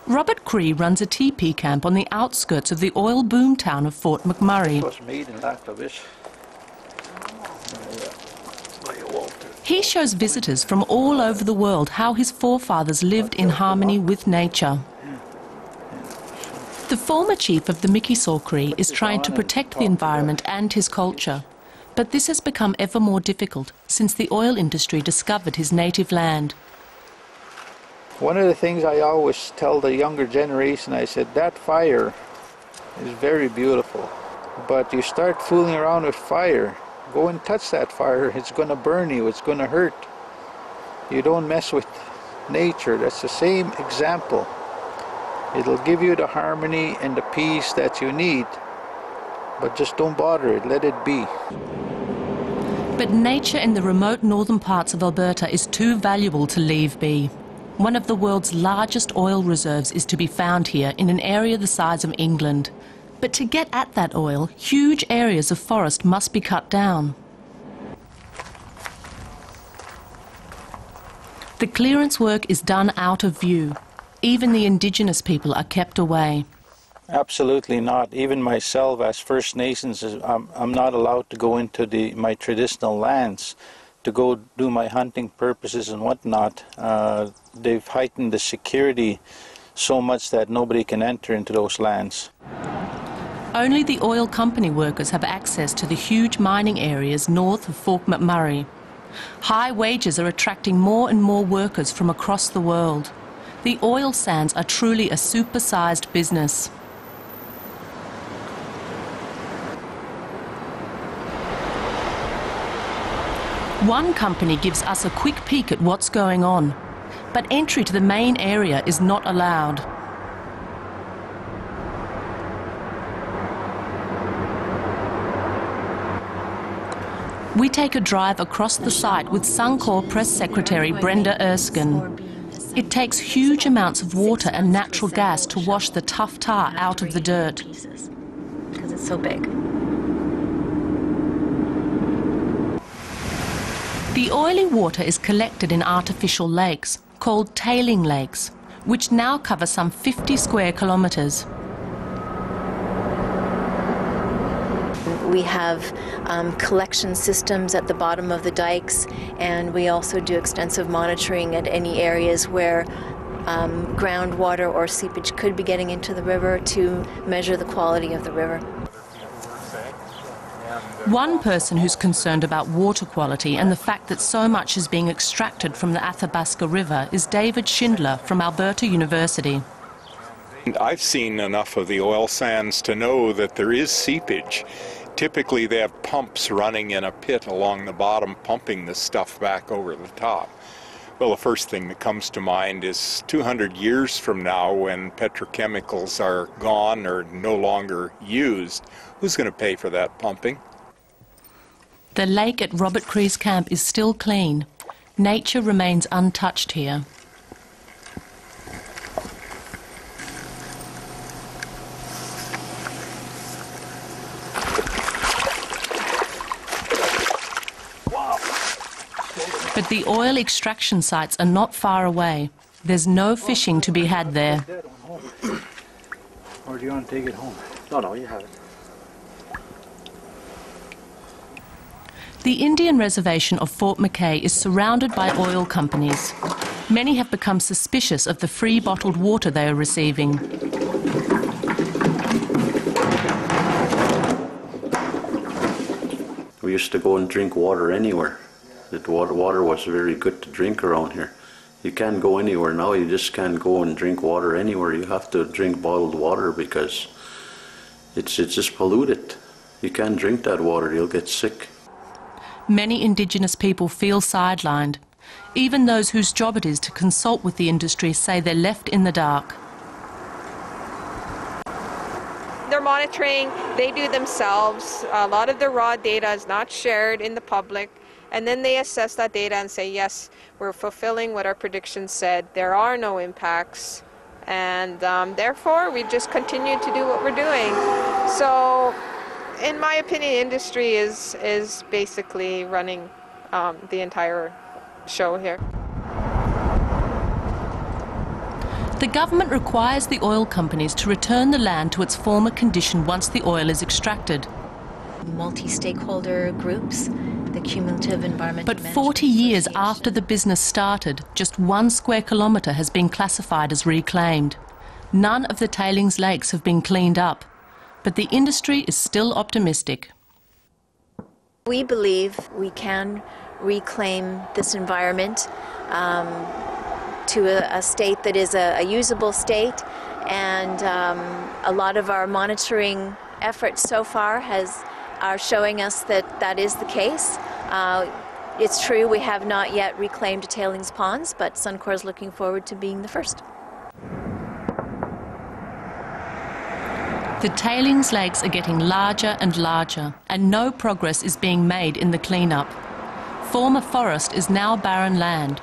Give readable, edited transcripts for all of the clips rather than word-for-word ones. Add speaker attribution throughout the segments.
Speaker 1: Robert Cree runs a teepee camp on the outskirts of the oil boom town of Fort McMurray. He shows visitors from all over the world how his forefathers lived in harmony with nature. The former chief of the Mikisaw Cree is trying to protect the environment and his culture, but this has become ever more difficult since the oil industry discovered his native land.
Speaker 2: One of the things I always tell the younger generation, I said, that fire is very beautiful, but you start fooling around with fire, go and touch that fire, it's going to burn you, it's going to hurt. You don't mess with nature. That's the same example. It'll give you the harmony and the peace that you need, but just don't bother it, let it be.
Speaker 1: But nature in the remote northern parts of Alberta is too valuable to leave be. One of the world's largest oil reserves is to be found here in an area the size of England. But to get at that oil, huge areas of forest must be cut down. The clearance work is done out of view. Even the indigenous people are kept away.
Speaker 2: Absolutely not. Even myself, as First Nations, I'm not allowed to go into my traditional lands to go do my hunting purposes and whatnot. They've heightened the security so much that nobody can enter into those lands.
Speaker 1: Only the oil company workers have access to the huge mining areas north of Fort McMurray. High wages are attracting more and more workers from across the world. The oil sands are truly a super-sized business. One company gives us a quick peek at what's going on, but entry to the main area is not allowed. We take a drive across the site with Suncor Press Secretary Brenda Erskine. It takes huge amounts of water and natural gas to wash the tough tar out of the dirt.
Speaker 3: Because it's so big.
Speaker 1: The oily water is collected in artificial lakes, called tailing lakes, which now cover some 50 square kilometres.
Speaker 3: We have collection systems at the bottom of the dikes, and we also do extensive monitoring at any areas where groundwater or seepage could be getting into the river to measure the quality of the river.
Speaker 1: One person who's concerned about water quality and the fact that so much is being extracted from the Athabasca River is David Schindler from Alberta University.
Speaker 4: I've seen enough of the oil sands to know that there is seepage. Typically they have pumps running in a pit along the bottom pumping the stuff back over the top. Well, the first thing that comes to mind is 200 years from now, when petrochemicals are gone or no longer used, who's going to pay for that pumping?
Speaker 1: The lake at Robert Cree's camp is still clean. Nature remains untouched here. But the oil extraction sites are not far away. There's no fishing to be had there.
Speaker 2: Or do you want to take it home?
Speaker 5: No, you have it.
Speaker 1: The Indian reservation of Fort McKay is surrounded by oil companies. Many have become suspicious of the free bottled water they are receiving.
Speaker 5: We used to go and drink water anywhere. The water was very good to drink around here. You can't go anywhere now, you just can't go and drink water anywhere. You have to drink bottled water because it's just polluted. You can't drink that water, you'll get sick.
Speaker 1: Many Indigenous people feel sidelined. Even those whose job it is to consult with the industry say they're left in the dark.
Speaker 6: They're monitoring, they do themselves. A lot of the raw data is not shared in the public. And then they assess that data and say, yes, we're fulfilling what our predictions said. There are no impacts. And therefore, we just continue to do what we're doing. So, in my opinion, industry is basically running the entire show here.
Speaker 1: The government requires the oil companies to return the land to its former condition once the oil is extracted.
Speaker 3: Multi-stakeholder groups, the cumulative environmental
Speaker 1: But 40 years after the business started, just 1 square kilometre has been classified as reclaimed. None of the tailings lakes have been cleaned up, but the industry is still optimistic.
Speaker 3: We believe we can reclaim this environment to a state that is a usable state, and a lot of our monitoring efforts so far are showing us that that is the case. It's true we have not yet reclaimed tailings ponds, but Suncor is looking forward to being the first.
Speaker 1: The tailings lakes are getting larger and larger, and no progress is being made in the clean-up. Former forest is now barren land.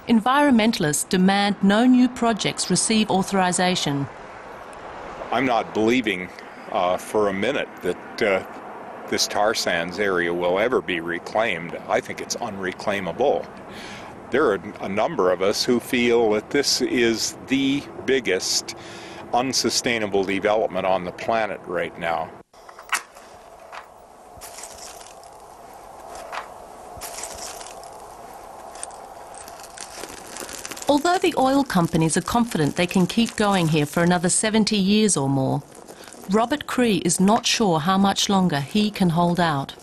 Speaker 1: Environmentalists demand no new projects receive authorization.
Speaker 4: I'm not believing for a minute that this tar sands area will ever be reclaimed. I think it's unreclaimable. There are a number of us who feel that this is the biggest unsustainable development on the planet right now.
Speaker 1: Although the oil companies are confident they can keep going here for another 70 years or more, Robert Cree is not sure how much longer he can hold out.